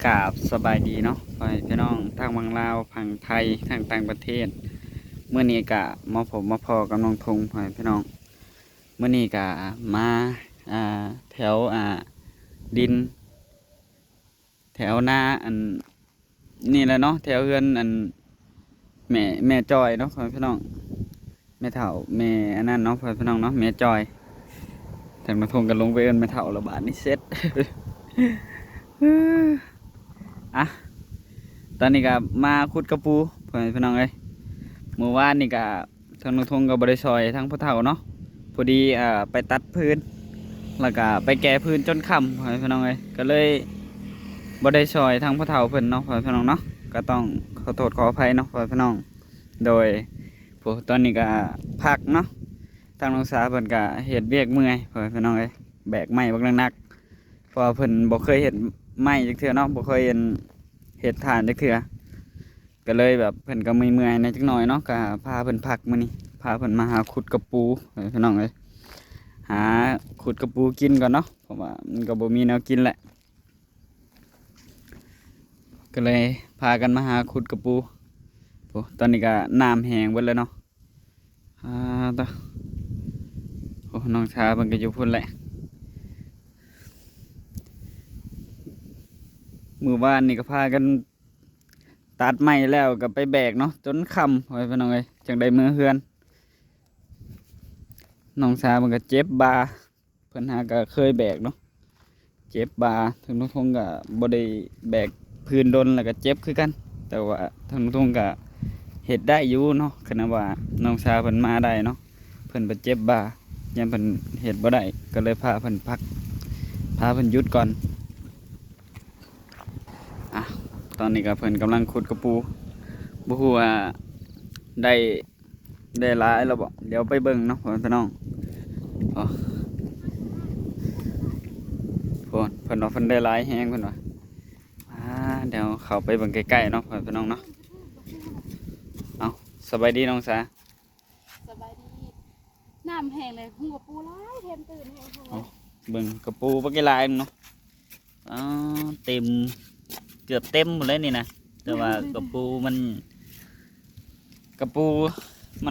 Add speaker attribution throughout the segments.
Speaker 1: กราบสบายดีเนาะไปพี่น้องทางบางลาวพังไทยทางต่างประเทศเมื่อนี้กะมาผมมาพอกับน้องทงไปพี่น้องเมื่อนี้กะมาแถวดินแถวหน้าอันนี่แหละเนาะแถวเฮือนอันแม่จอยเนาะพี่น้องแม่เฒ่าแม่อันนั้นเนาะพี่น้องเนาะแม่จอยแต่น้องทงกันลงไปเอิ้นแม่เฒ่าระบาดนี่เสร็จ อ่ะตอนนี้ก็มาขุดกระปูพี่น้องเอ้ยเมื่อวานนี่ก็ทางนุทงกับบริซอยทั้งพ่อเฒ่าเนาะพอดีไปตัดพื้นแล้วก็ไปแก้พื้นจนค่ำพี่น้องเอ้ยก็เลยบริซอยทั้งพ่อเฒ่าเพิ่นเนาะพี่น้องเนาะก็ต้องขอโทษขออภัยเนาะพี่น้องโดยตอนนี้ก็พักเนาะทางน้องสาวเพิ่นก็เฮ็ดเวียกเมื่อยพี่น้องเอ้ยแบกไม้บักหนักๆเพราะเพิ่นบ่เคยเฮ็ดไม้จักเทื่อเนาะบ่เคยเฮ็ดฐานจักเทื่อก็เลยแบบเพิ่นก็เมื่อยๆในจักหน่อยเนาะก็พาเพิ่นพักมื้อนี้พาเพิ่นมาหาขุดกระปูพี่น้องเอ้ยหาขุดกระปูกินก่อนเนาะเพราะว่ามันก็บ่มีแนวกินแหละก็เลยพากันมาหาขุดกระปูตอนนี้ก็น้ำแห้งเบิดแล้วเนาะต่อน้องชาเพิ่นก็อยู่พุ่นแหละมื้อวานนี่ก็พากันตัดไม้แล้วก็ไปแบกเนาะจนค่ำไว้พี่น้องเอ้ยจังได้มือเฮือนน้องสาวมันก็เจ็บบาเพิ่นหาก็เคยแบกเนาะเจ็บบาถึงน้องทงก็บ่ได้แบกพื้นดนแล้วก็เจ็บคือกันแต่ว่าทางน้องทงก็เฮ็ดได้อยู่เนาะขณะว่าน้องสาวเพิ่นมาได้เนาะเพิ่นบ่เจ็บบายังเพิ่นเฮ็ดบ่ได้ก็เลยพาเพิ่นพักพาเพิ่นหยุดก่อนตอนนี้ก็เพิ่นกำลังขุดกระปูบ่ฮู้ว่าได้หลายแล้วบ่เดี๋ยวไปเบิ่งเนาะพี่น้องเพิ่นว่าเพิ่นได้หลายแฮงเพิ่นว่าเดี๋ยวเข้าไปเบิ่งใกล้ๆเนาะพี่น้องเนาะเอาสบายดีน้องสา
Speaker 2: สบายดีน้ำแห้งเลยหัวปูร้ายเทมตื่นแห้งเลย
Speaker 1: เบิ่งกระปูปักหลายเนาะเต็มเกือบเต็มหมดเลยนี่นะแต่ว่ากระปูมั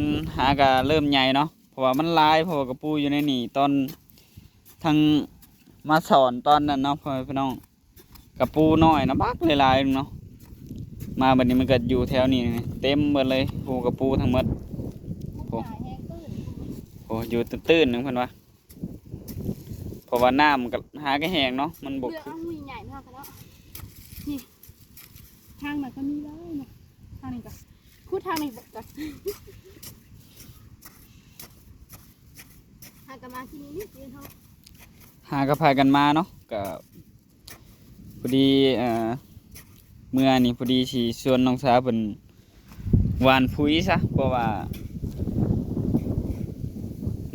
Speaker 1: นหากะเริ่มใหญ่เนาะเพราะว่ามันลายเพราะว่ากระปูอยู่ในนี่ตอนทางมาสอนตอนนั้นเนาะพี่น้องกระปูน้อยนะบักลายเนาะมาบัดนี้มันก็อยู่แถวนี้เต็มหมดเลยปูกระปูทั้งหมดอยู่ตื้นๆนึงเพิ่นว่าเพราะว่าน้ำมันก็หากระแหงเนาะมันบก
Speaker 2: คือหุ้ยใหญ่มากแล้วนี่ทางมันก็มีเลยนะทางนี้ก็พูดทางนี้บอกกันหากมาที่นี่นี่ยืนเขา
Speaker 1: หากระพายกันมาเนาะก็พอดีเมื่อนี่พอดีสิชวนน้องสาวเป็นหวานปุ๋ยซะเพราะว่า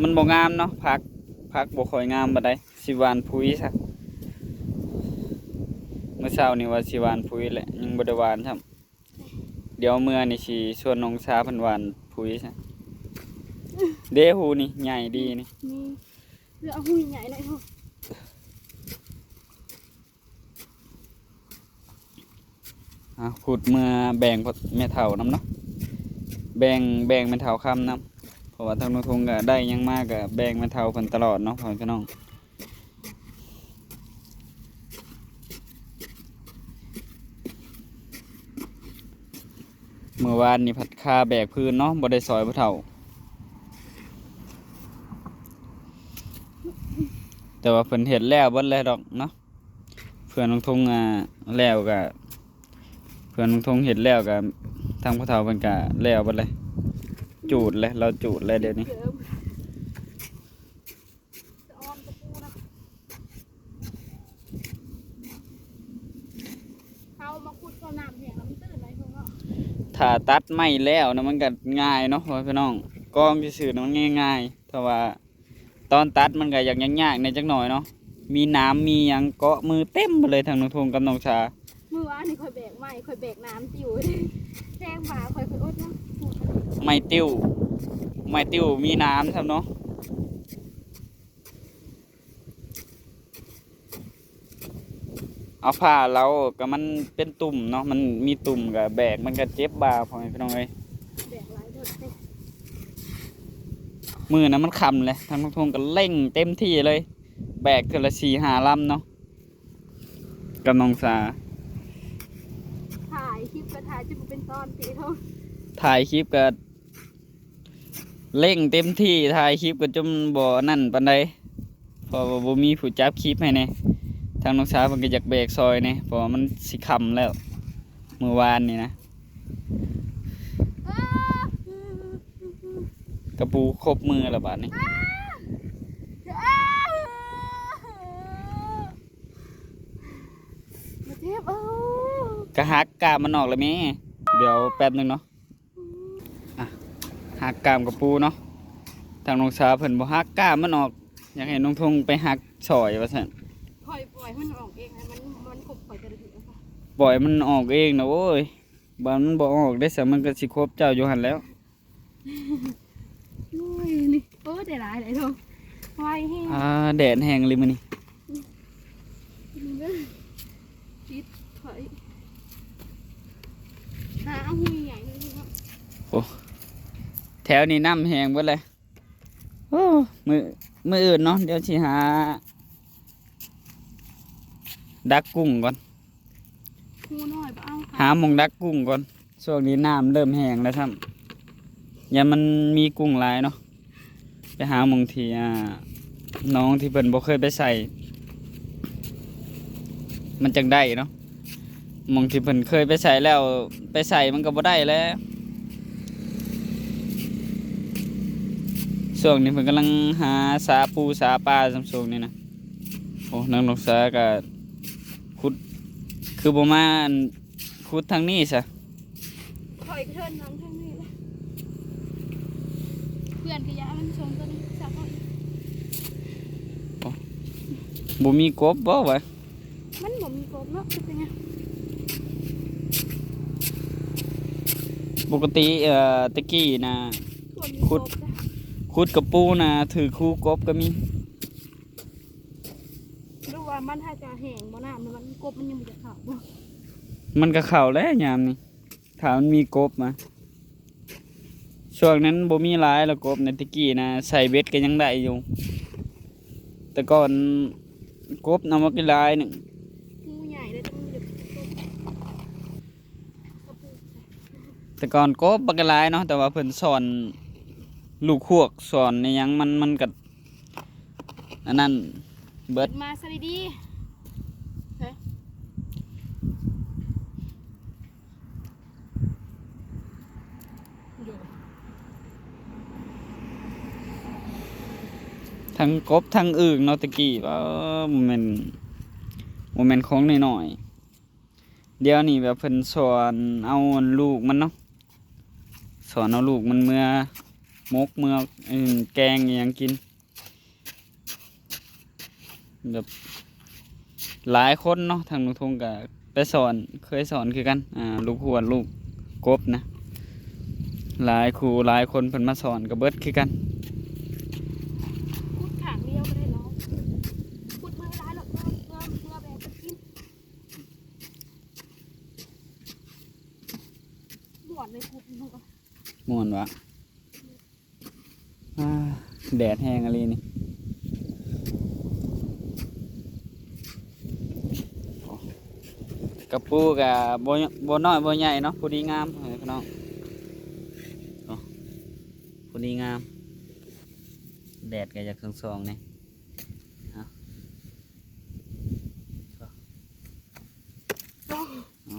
Speaker 1: มันบ่งามเนาะผักบ่ค่อยงามบ่ได้สิหวานปุ๋ยซะเมื่อเช้านี่ว่าสิหวานปุ๋ยแหละยังบ่ได้หวานครับเดี๋ยวเมื่อนี่สิชวนน้องสาวเพิ่นหวานปุ๋ยซะเด้หูนี่ใหญ่ดีนี่
Speaker 2: เรือเอาหุ้ยใหญ่หน่อยเถ
Speaker 1: อะขุดเมื่อแบ่งแม่เฒ่าน้ำเนาะแบ่งแม่เฒ่าคำน้ำเพราะว่าทางนุทงก็ได้ยังมากก็แบ่งแม่เฒ่าเพิ่นตลอดเนาะพี่น้องเมื่อวานนี่ผัดคาแบกพื้นเนาะบ่ได้ซอยบ่เฒ่าแต่ว่าเพิ่นเฮ็ดแล้วเบิดแล้วดอกเนาะเพื่อนน้องทงแล้วก็เพื่อนน้องทงเฮ็ดแล้วก็ทางพ่อเฒ่าเพิ่นก็แล้วเบิดเลยจูดเลยเราจูดเลยเดี๋ยวนี้ถ้าตัดไม้แล้วนะมันก็ง่ายเนาะพี่น้องกองซื่อๆมันง่ายๆแต่ว่าตอนตัดมันก็ยากในจักหน่อยเนาะมีน้ำมีหยังเกาะมือเต็มไปเลยทางน้องทงกับน้องชา
Speaker 2: มือวานนี่คอยแบกไม้คอยแบกน้ำติวแจ้งมาคอยอดนะ
Speaker 1: ไม้ติ้วมีน้ำครับเนาะเอ เอาผ้าเราก็มันเป็นตุ่มเนาะมันมีตุ่มกับแบกมันก็เจ็บบ่าพ่อแม่พี่น้องเอ้ย
Speaker 2: แบกหลายเด้อเด้อ
Speaker 1: มือนะมันคำเลยทางทงก็เร่งเต็มที่เลย แบกเทอละ4-5 ลำเนาะกับน้องสา
Speaker 2: ถ่ายคลิปก็ถ่ายจนมันเป็นตอนตีเท่า
Speaker 1: ถ่ายคลิปก็เร่งเต็มที่ถ่ายคลิปก็จนบ่นั่นปานใดเพอบ่มีผู้จับคลิปให้แน่ทางน้องสาวเพิ่นก็อยากแบกซอยแน่เพราะว่ามันสิค่ำแล้วเมื่อวานนี่นะกระปูครบมือแล้วบาดนี้
Speaker 2: มาเจ็บเอา
Speaker 1: ก็หักกามมันออกแล้วแม่เดี๋ยวแป๊บหนึงเนาะอ่ะหักกามกระปูเนาะทางน้องสาวเพิ่นบ่หักกามมันออกอยากให้น้องทงไปหักซอยว่าซั่น
Speaker 2: ปล่อยให้มันออกเองนะมันขบปล่อยแต่ละทีแล้วค่ะ
Speaker 1: ปล่อยมันออกเองนะโว้ยบางมันบ่ออกได้ซะมันก็สิครบเจ้าอยู่หั่นแล้ว
Speaker 2: โอ้ยนี่โอ้ได้หลายเลยเท่าไฟแห้ง
Speaker 1: แดดแห้งเลยมื้อนี้
Speaker 2: นี่เด้อจิตถอยหาเอาหุยใหญ่เลยเนาะ
Speaker 1: แถวนี้น้ำแห้งเบิดเลยโอ้มื้ออื่นเนาะเดี๋ยวสิหาดักกุ้งก่อน
Speaker 2: หูน้อยบ่เอา
Speaker 1: หาหม่องดักกุ้งก่อนช่วงนี้น้ำเริ่มแห้งแล้วครับอย่ามันมีกุ้งหลายเนาะไปหาหม่องที่น้องที่เพิ่นบ่เคยไปใส่ มันจังได้เนาะหม่องที่เพิ่นเคยไปใส่แล้วไปใส่มันก็บ่ได้แล้วช่วงนี้เพิ่นกำลังหาสาปูสาปลาสำช่วงนี้นะโอ้นางนกสาก็ขุดคือบ่มาขุดทางนี้ซะ
Speaker 2: ถอยกระเทินน้ำทางนี้เลยเพื่อนกระยามันชมตัวนี้สักหน่อย
Speaker 1: บ่มีกบบ่วะ
Speaker 2: มันบ่มีกบเนาะเป็นไง
Speaker 1: ปกติตะกี้นะ
Speaker 2: ส่วนมี
Speaker 1: ขุ
Speaker 2: ก
Speaker 1: ด
Speaker 2: บจ้ะ
Speaker 1: ขุดกับปูนะถือคู่กบก็มี
Speaker 2: รู้ว่ามันถ้าจะแห้งบ่น้ำมันกบมันยังบ่จะขาวบ่
Speaker 1: มันก็เข้าแล้วยามนี้ถ้ามันมีกบมาช่วงนั้นบ่มีหลายแล้วกบในตะกี้นะใส่เบ็ดก็ยังได้อยู่ แต่ก่อนกบนำมากินหลายหนึง
Speaker 2: งูใหญ่เลยจะมันจะกบกระปู
Speaker 1: แต่ก่อนกบบักหลายเนาะแต่ว่าเพิ่นสอนลูกฮวกสอนในหยังมันก็อันนั้นเบิ
Speaker 2: เปิ
Speaker 1: ด
Speaker 2: ดมาสวัสดีเฮ้ยอยู่
Speaker 1: ทั้งกบทั้งอึ่งเนาะตะกี้ว่าบ่แม่นของน้อยๆเดี๋ยวนี้แบบเพิ่นสอนเอาลูกมันเนาะสอนเอาลูกมันเมื่อมกเมื่อแกงอหยังกินแบบหลายคนเนาะทางลุงทงก็ไปสอนเคยสอนคือกันลูกหวดลูกกบนะหลายครูหลายคนเพิ่นมาสอนก็เบิดคือกัน
Speaker 2: พูดขางเดียวก็ได้แล้วพูดเมื่อไรหรอกเมื่อแบบจะกินหมดเลยพูดหนูก็
Speaker 1: ม่วนวะแดดแห้งอะไรนี่กระปูกับบ่น้อยบ่ใหญ่เนาะพอดีงามเฮ้ยพี่น้องโอ้พอดีงามแดดก็อยากสองๆนี่เอา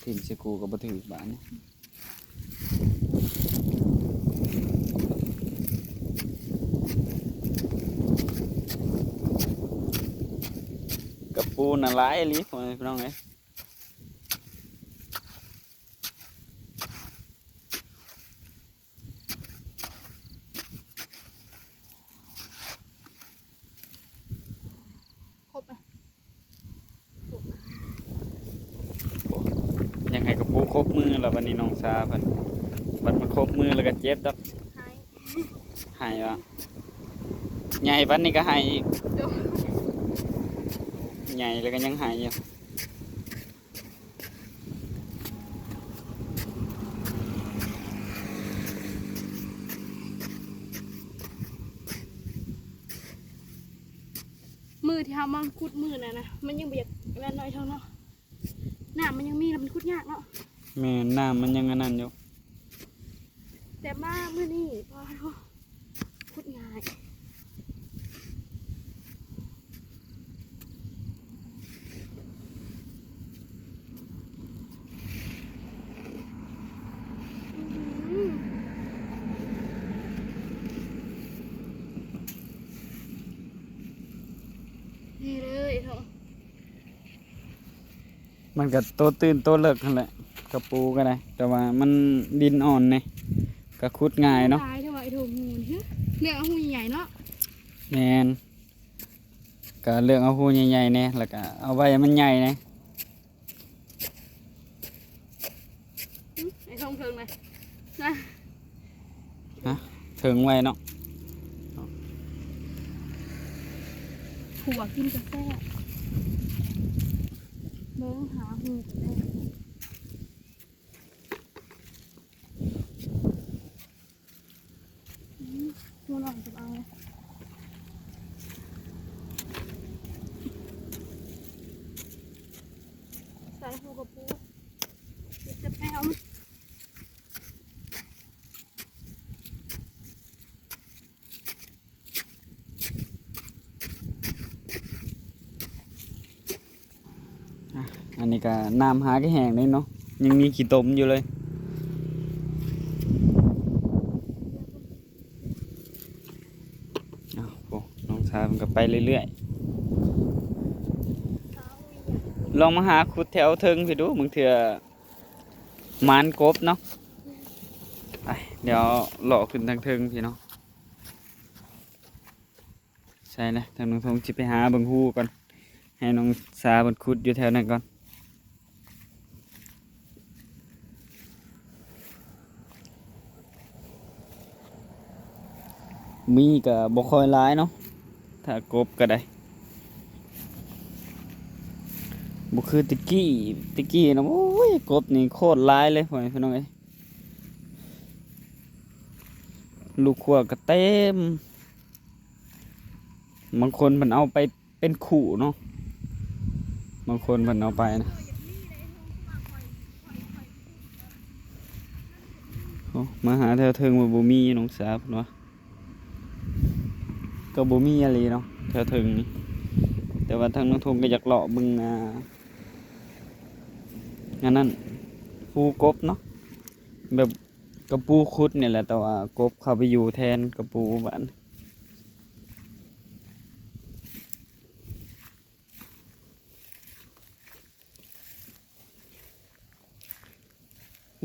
Speaker 1: ถิ่มสิกูก็บ่ถือบาดนี่กระปูน่ะหลายอีหลีพ่อแม่พี่น้องเอ้ย
Speaker 2: ครบอ่ะ
Speaker 1: ยังให้กระปูครบมือแล้ววันนี้น้องซาเพิ่นบัดมันครบมือแล้วก็เจ็บดอก
Speaker 2: หาย
Speaker 1: หายว่ะใหญ่วันนี้ก็หายอีก
Speaker 2: เดี๋ยว
Speaker 1: ใหญ่แล้วก็ยังหายอยู่
Speaker 2: มือที่เฮามาขุดมือน่ะนะมันยังบ่อยากแล่นน้อยเท่าเนาะน้ำมันยังมีแล้วมันขุดยากเนาะ
Speaker 1: แม่น้ำมันยังอันนั้นอยู่
Speaker 2: แต่มามื้อนี้พอขุดง่ายอื้อหือนี่เลยเถอะ
Speaker 1: มันก็โตตื่นโตเลิกนั่นแหละกระปูก็ได้ แต่ว่ามันดินอ่อนเนี่ยก็ขุดง่ายเนาะ
Speaker 2: ตายเถอะไอ้โถงูนี่ฮะเลือกเอาหูใหญ่ๆเนาะ
Speaker 1: แมนก็เลือกเอาหูใหญ่ๆเนี่ยแล้วก็เอาไว้ให้มันใหญ่เนี่ย
Speaker 2: ไอ้ทงเทิงเลยนะ
Speaker 1: ถึงไว้เนาะ
Speaker 2: ผัวกินกาแฟเบิ้งหาหูกันแน่หูหน่อยจะเอาใส่หูกับปูจะแปว
Speaker 1: อันนี้ก็น้ำหาก็แห้งเลยเนาะยังมีขี้ตมอยู่เลยเอาโอ้น้องชายมันก็ไปเรื่อยๆลองมาหาขุดแถวเทิงพี่ดูมึงเถื่อมานกบเนาะไปเดี๋ยวหล่อขึ้นทางเทิงพี่เนาะใช่เลยทางน้องทงจิไปหาเบิ่งฮู้ก่อนให้น้องสาบนขุดอยู่แถวนั้นก่อนมีก็บ่ค่อยหลายเนาะถ้ากบก็ได้บ่คือตะกี้นะโอ้ยกบนี่โคตรหลายเลยพ่อแม่พี่น้องเอ้ยลูกขัวก็เต็มบางคนมันเอาไปเป็นขู่เนาะบางคนมันเอาไปนะโอ้มาหาแถวเทิงว่าบ่มีน้องสาวเพิ่นว่าก็บ่มีอะไรเนาะแถวเทิงนี่แต่ว่าทางน้องทงก็อยากเลาะเบิ่งอันนั้นปูกบเนาะแบบกระปูคุดเนี่ยแหละแต่ว่ากบเข้าไปอยู่แทนกระปูบ้าน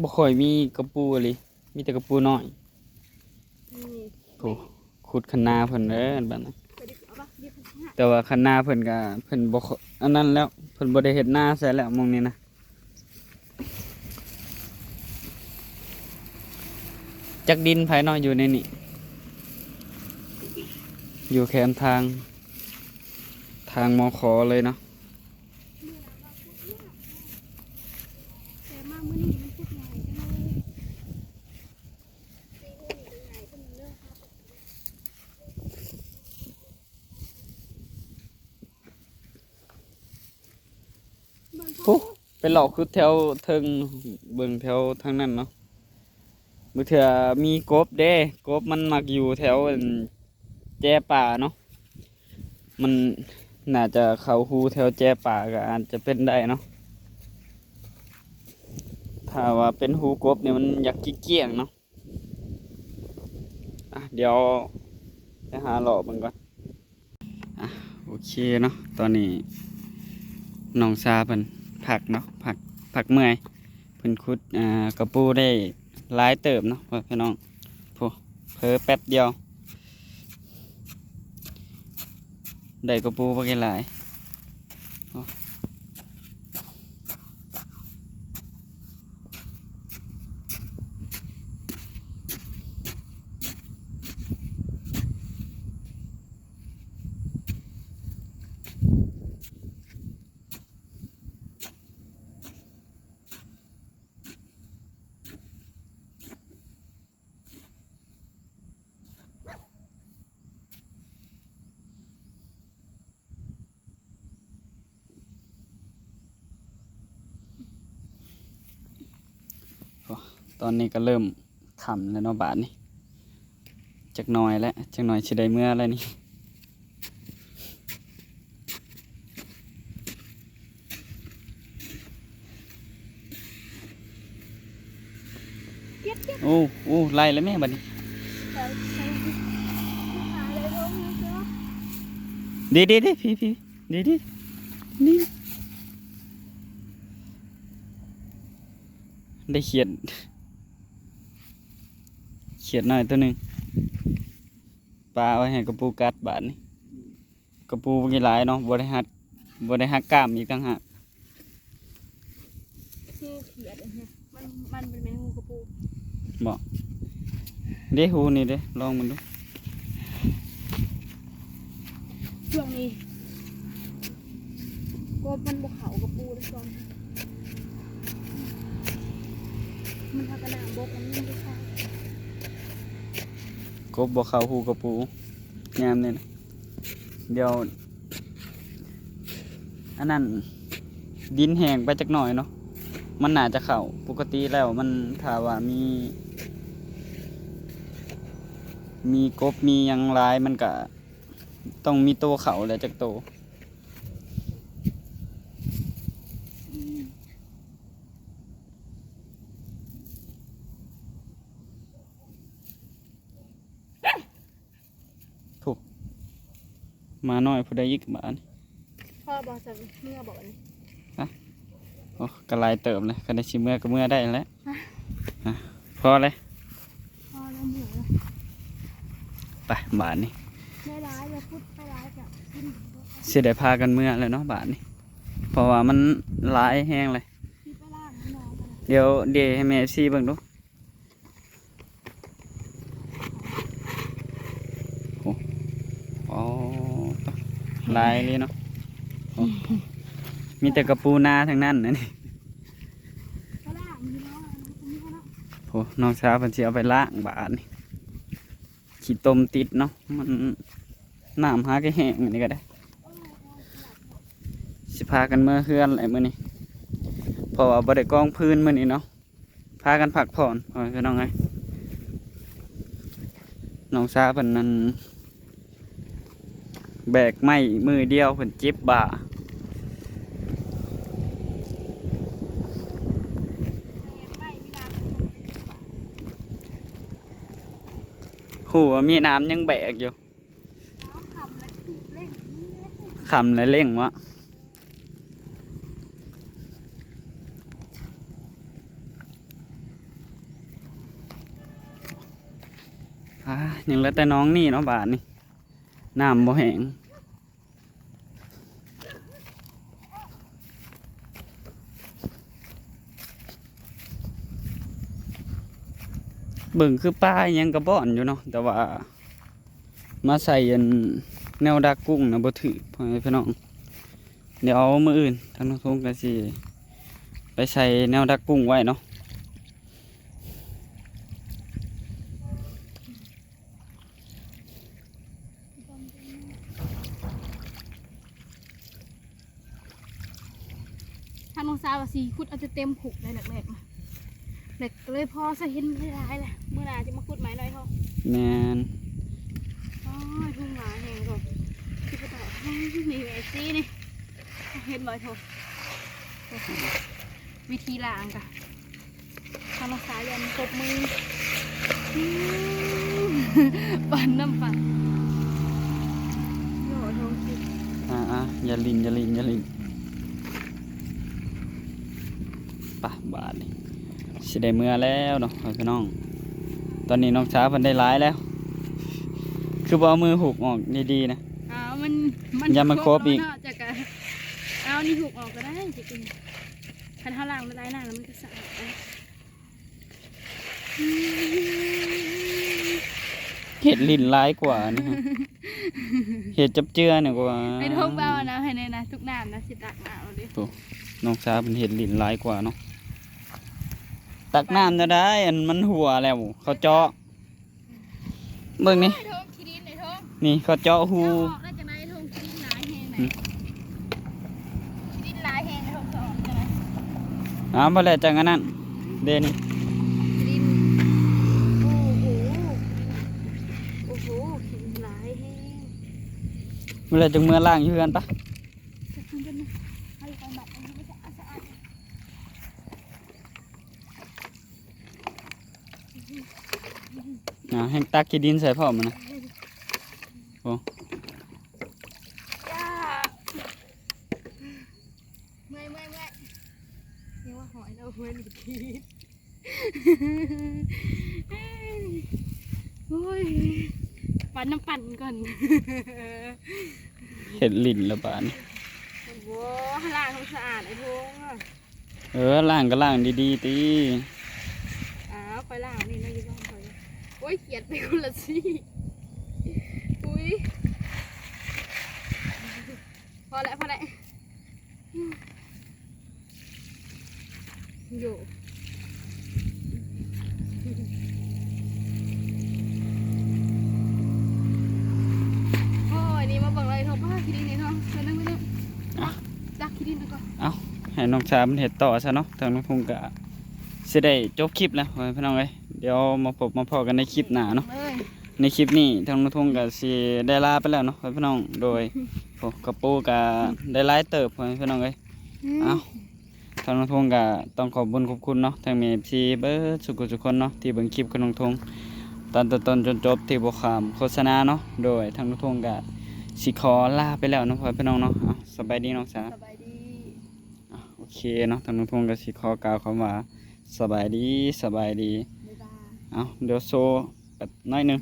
Speaker 1: บ่ค่อยมีกระปูเลยมีแต่กระปูน้อย
Speaker 2: นี่
Speaker 1: โอ้ขุดคะนาเพิ่นเด้อบัดนั้น
Speaker 2: ไปดิเอาปะเรียกเขา
Speaker 1: แต่ว่าคะนาเพิ่นก็เพิ่นบ่ค่อยอันนั้นแล้วเพิ่นบ่ได้เฮ็ดนาใส่แล้วหมองนี้นะจักดินไผน้อยอยู่ในนี้อยู่แคมทางมขเลยเนาะ
Speaker 2: แต่มามื้อนี้มันพูดง่ายจังเลยตีหูนี่ก็ง่ายจังเลยเบิ่ง
Speaker 1: โอ้
Speaker 2: เขา
Speaker 1: ไปหลอกคือแถวเทิงเบิ่งแถวทางนั้นเนาะมื้อเทื่อมีกบเด้กบมันมักอยู่แถวอั่นแจ้ป่าเนาะมันน่าจะเข้าฮูแถวแจ้ป่าก็อาจจะเป็นได้เนาะถ้าว่าเป็นฮูกบเนี่ยมันอยากเกี้ยงๆเนาะอ่ะเดี๋ยวไปหาหลอกมันก่อนอ่ะโอเคเนาะตอนนี้น้องซาเพิ่นผักเนาะผักเมื่อยเพิ่นขุดกระปูได้หลายเติบเนาะพี่น้องโผเพิ่แป๊บเดียวได้กระปูบ่กี่หลายโอ้ ตอนนี้ก็เริ่มค่ำแล้วเนาะบาดนี้จักหน่อยแล้วจักหน่อยสิได้เมื่อแล้วนี่โอ้โอ้ไล่แล้วแม่บัดนี้ดีดีดีพี่ดีดีนี่ได้เขียดหน่อยตัวหนึ่งปลาไว้ให้กระปูกัดบาดนี่กระปูกี่หลายเนาะบริหักกล้ามอีกต่างหาก
Speaker 2: งูเขียดเนี่ยมันเป็นเมนูกระปู
Speaker 1: บอกเด้หูนี่เด้ลองมันดู
Speaker 2: ช่วงนี้ก็มันบกเขากระปูด้วยซ้ำมันทากระหน่ำบกมันไม่ได้ค่ะ
Speaker 1: กบบ่เข้าหูกระปูงามเลยนะเดี๋ยวอันนั้นดินแห้งไปจักหน่อยเนาะมันน่าจะเข้าปกติแล้วมันถ้าว่ามีกบมีหยังหลายมันก็ต้องมีโตเข้าแหล้วจักโตถูกมาหน่อยผู้ใดอีกบ้าน
Speaker 2: พ่อบอกจะเมื่อบอกนี่
Speaker 1: โอ้กระไรเติมเลยก็ได้ชิมเมื่อก็เมื่อได้แล้วอ่ะพอเลย
Speaker 2: พ่อแล้วเหนื่อย
Speaker 1: ไปบาทนี่
Speaker 2: ไม่ร้ายจะพูดไม่ร้ายจะกิน
Speaker 1: เสียดายพากันเมื่อแล้วเนาะบาทนี่เพราะว่ามันหลายแห้งเลย
Speaker 2: คิดไปล่างไม่นอนกัน
Speaker 1: เดี๋ยวให้แม่ซีเบิ่งดูโอ้โอ้ลายเลยเนาะโอ้มีแต่กระปูนาทั้งนั้นนะนี่
Speaker 2: ก็ล่างมีน้องมีเขาเนาะ
Speaker 1: โอ้น้องสาวเพิ่นสิเอาไปล้างบาทนี่ขี้ต้มติดเนาะมันน้ำหาแค่แห้งอันนี้ก็ได้สิพากันเมื่อเฮือนอะไรมื้อนี้เพราะว่าบ่ได้กองพื้นมื้อนี้เนาะพากันพักผ่อนพี่น้องไงน้องสาวเพิ่นนั้นแบกไม้มือเดียวเพิ่นเจ็บบ่าหัวมีน้ำยังแบกอยู่คำและเร่งวะยังเหลือแต่น้องนี่เนาะบาทนี่น้ำบ่แห้งเบิ่งคือป้ายังกระบ่อนอยู่เนาะแต่ว่ามาใส่แนวดักกุ้งนะบ่ถือพ่อแม่พี่น้องเดี๋ยวเอามื้ออื่นทางน้องทงก็สิไปใส่แนวดักกุ้งไว้เนาะ
Speaker 2: ถ้าน้องสาวสีคุดเอาจะเต็มผูกเลยแหลกๆมาแหลกเลยพอจะเห็นไม่ร้ายแหละเมื่อไหร่จะมาคุดไม้หน่อยเท่า
Speaker 1: แมน
Speaker 2: อ๋อทุ่งหมาแห้งก่อนที่กระต่ายนี่เอซี่นี่เห็นบ่อยโถวิธีล้างกะทำมาสายยันกบมือปั่นน้ำปั่นโยโถสิ
Speaker 1: อย่าลินปะบาทนี่สิได้เมื่อแล้วเนาะพี่น้องตอนนี้น้องช้าเพิ่นได้ร้ายแล้วคือบ่เอามือหุกออกดีๆนะ
Speaker 2: อ้าวมัน
Speaker 1: อย่ามาครบอีก
Speaker 2: จากกะเอานี่หุกออกก็ได้จะกินคันเท้าล่างไม่ได้หน้าแล้วมันก็สะอาดไป
Speaker 1: เห็ดลิ้นร้ายกว่านี่ฮะเห็ดจับเจือเนี่ยกว่า
Speaker 2: ไอ้ท้องเบานะให้ในนะทุกน้ำนะสิตักน้ำเอาดิ
Speaker 1: น้องช้าเป็นเห็ดลิ้นร้ายกว่าเนาะตักน้ำจะได้อันมันหัวแล้วเขาเจาะเบิ่งนี่
Speaker 2: ไอ้ท้องขี้ดินไอ้ท้อง
Speaker 1: นี่เขาเจาะหู
Speaker 2: เจ้าออกได้จังไงไอ้ท้องขี้ดินหลายแห้งไหนขี้ดินหลายแห้งไอ้ท้องจะออกจังไง
Speaker 1: พอแล้วจังอันนั้นเดนี่
Speaker 2: ขี้ดิน
Speaker 1: เมื่อไรจึงเมื่อล่างอยู่กันปะ
Speaker 2: จะกินกันไหมให้ไปหมักอันนี้ไม่สะอาดสะอาด
Speaker 1: แห้งตักขี้ดินใส่พ่อมันนะโอ้
Speaker 2: จ้าเมื่อยนี่ว่าหอยเราเมื่อยหนูคิดโอ้ยปั่นน้ำปั่นก่อน
Speaker 1: เห็ดลิ่นละบาดน
Speaker 2: โอ้โหล้างให้สะอาดไอ้พงอ่ะ
Speaker 1: ล่างก็ล่างดีๆตี
Speaker 2: อ้าวไปล้างนี่นะอยี่บ้านคอยโอ้ยเขียดไปคนละซี่อุ้ยพอแล้วอยู่โอ้ยนี่มาเบิ่งเลยทบผ้าขี้ดินนี่เนาะเชิญนั่งไปนั่งดักขี้ดินไปก่อน
Speaker 1: เอาให้น้องชามันเห็ดต่อซะเนาะทางน้องพงกะสิได้จบคลิปแล้วพี่น้องเอ้ยเดี๋ยวมาพบมาพอกันในคลิปหน้าเนาะ
Speaker 2: เลย
Speaker 1: ในคลิปนี้ทางน้องพงกะสิได้ลาไปแล้วเนาะพี่น้องโดยโอ้กระปูกะได้ไล่เติบพี่น้องเอ้ยเอาทางน้องพงกะต้องขอบคุญขอบคุณเนาะทางเมฟซีเบิร์ดสุขุทุกคนเนาะที่เบิ่งคลิปของน้องทงตอนต้นจนจบที่บ่ขามโฆษณาเนาะโดยทางน้องพงกะสิขอลาไปแล้วเนาะพี่น้องเนาะเอาสบายดีน้องสา
Speaker 2: สบายดี
Speaker 1: โอเคเนาะทางน้องพงก็สิขอกล่าวคำว่าสบายดี
Speaker 2: บ๊ายบาย
Speaker 1: เอาเดี๋ยวโซแบบน้อยหนึง